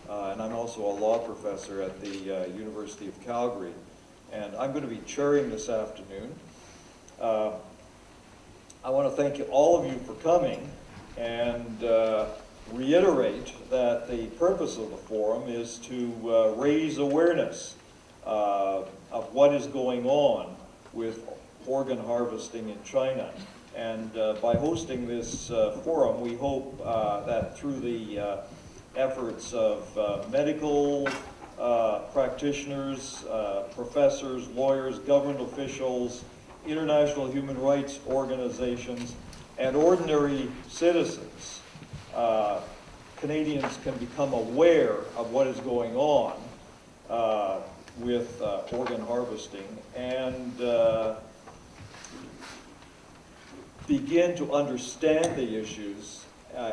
and I'm also a law professor at the University of Calgary. And I'm going to be chairing this afternoon. I want to thank all of you for coming and reiterate that the purpose of the forum is to raise awareness of what is going on with organ harvesting in China. And by hosting this forum, we hope that through the efforts of medical practitioners, professors, lawyers, government officials, international human rights organizations, and ordinary citizens, Canadians can become aware of what is going on with organ harvesting and begin to understand the issues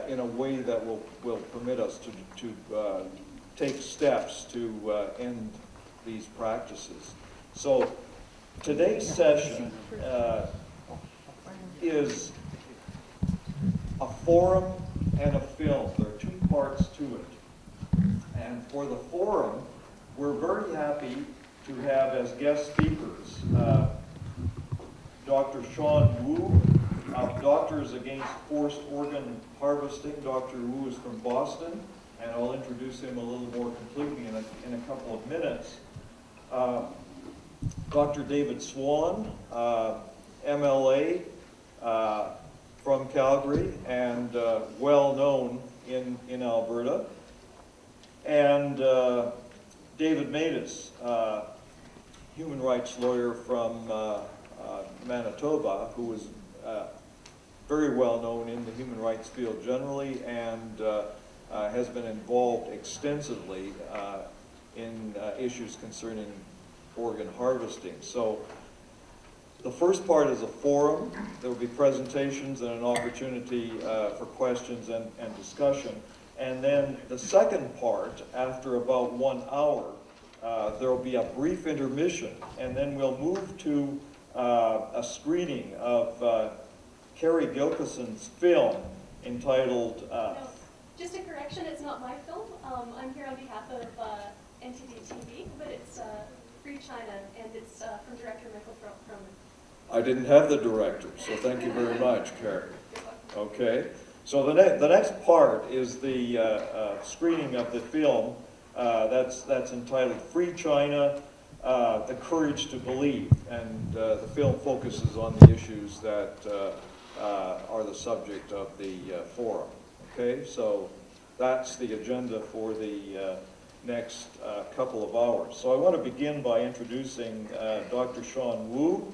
in a way that will permit us to take steps to end these practices. So today's session is a forum and a film. There are two parts to it. And for the forum, we're very happy to have as guest speakers Dr. Sean Wu of Doctors Against Forced Organ Harvesting. Dr. Wu is from Boston, and I'll introduce him a little more completely in a couple of minutes. Dr. David Swan, MLA from Calgary and well known in Alberta. And David Matus, human rights lawyer from Manitoba, who is very well known in the human rights field generally and has been involved extensively in issues concerning organ harvesting. So the first part is a forum. There will be presentations and an opportunity for questions and discussion. And then the second part, after about 1 hour, there will be a brief intermission, and then we'll move to a screening of Carrie Gilkison's film entitled... No, just a correction, it's not my film. I'm here on behalf of NTD TV, but it's Free China, and it's from director Michael Froman. I didn't have the director, so thank you very much, Carrie. Okay, so the next part is the screening of the film that's entitled Free China, The Courage to Believe, and the film focuses on the issues that are the subject of the forum. Okay, so that's the agenda for the next couple of hours. So I want to begin by introducing Dr. Sean Wu.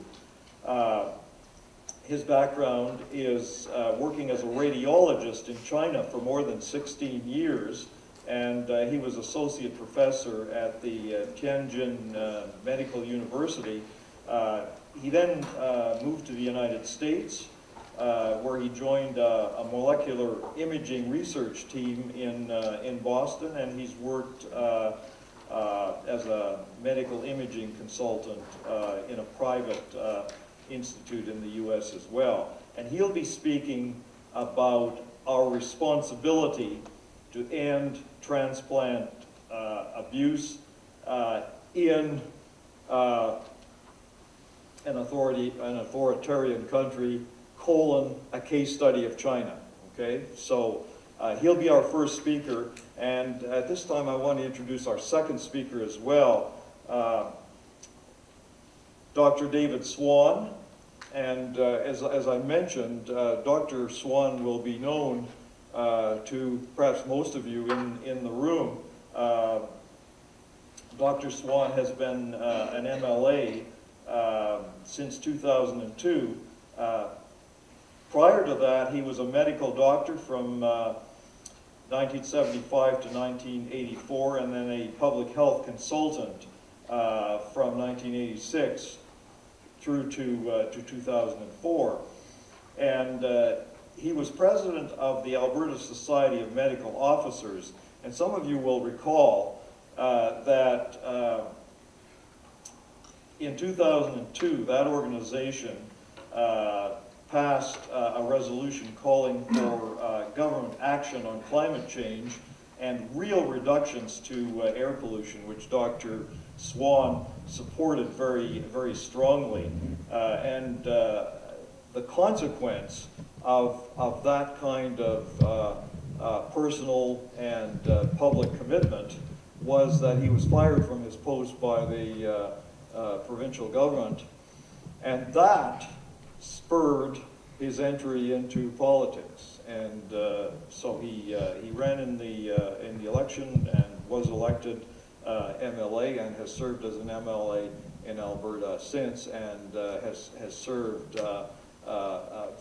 His background is working as a radiologist in China for more than 16 years, and he was associate professor at the Tianjin Medical University. He then moved to the United States, where he joined a molecular imaging research team in Boston, and he's worked as a medical imaging consultant in a private institute in the U.S. as well. And he'll be speaking about our responsibility to end transplant abuse in an authoritarian country, a case study of China. Okay, so he'll be our first speaker, and at this time I want to introduce our second speaker as well, Dr. David Swan. And as I mentioned, Dr. Swan will be known to perhaps most of you in the room. Dr. Swan has been an MLA since 2002. Prior to that, he was a medical doctor from 1975 to 1984, and then a public health consultant from 1986 through to 2004. And he was president of the Alberta Society of Medical Officers. And some of you will recall that in 2002, that organization passed a resolution calling for government action on climate change, and real reductions to air pollution, which Dr. Xiao'en supported very strongly. And the consequence of that kind of personal and public commitment was that he was fired from his post by the provincial government, and that spurred his entry into politics. And so he ran in the election and was elected MLA, and has served as an MLA in Alberta since, and has served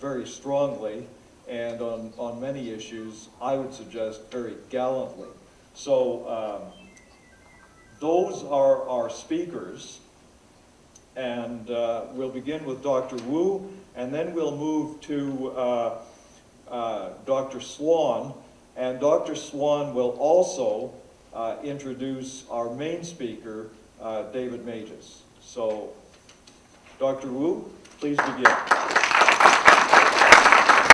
very strongly, and on many issues, I would suggest very gallantly. So those are our speakers, and we'll begin with Dr. Wu, and then we'll move to Dr. Xiao'en, and Dr. Xiao'en will also introduce our main speaker, David Mages. So, Dr. Wu, please begin.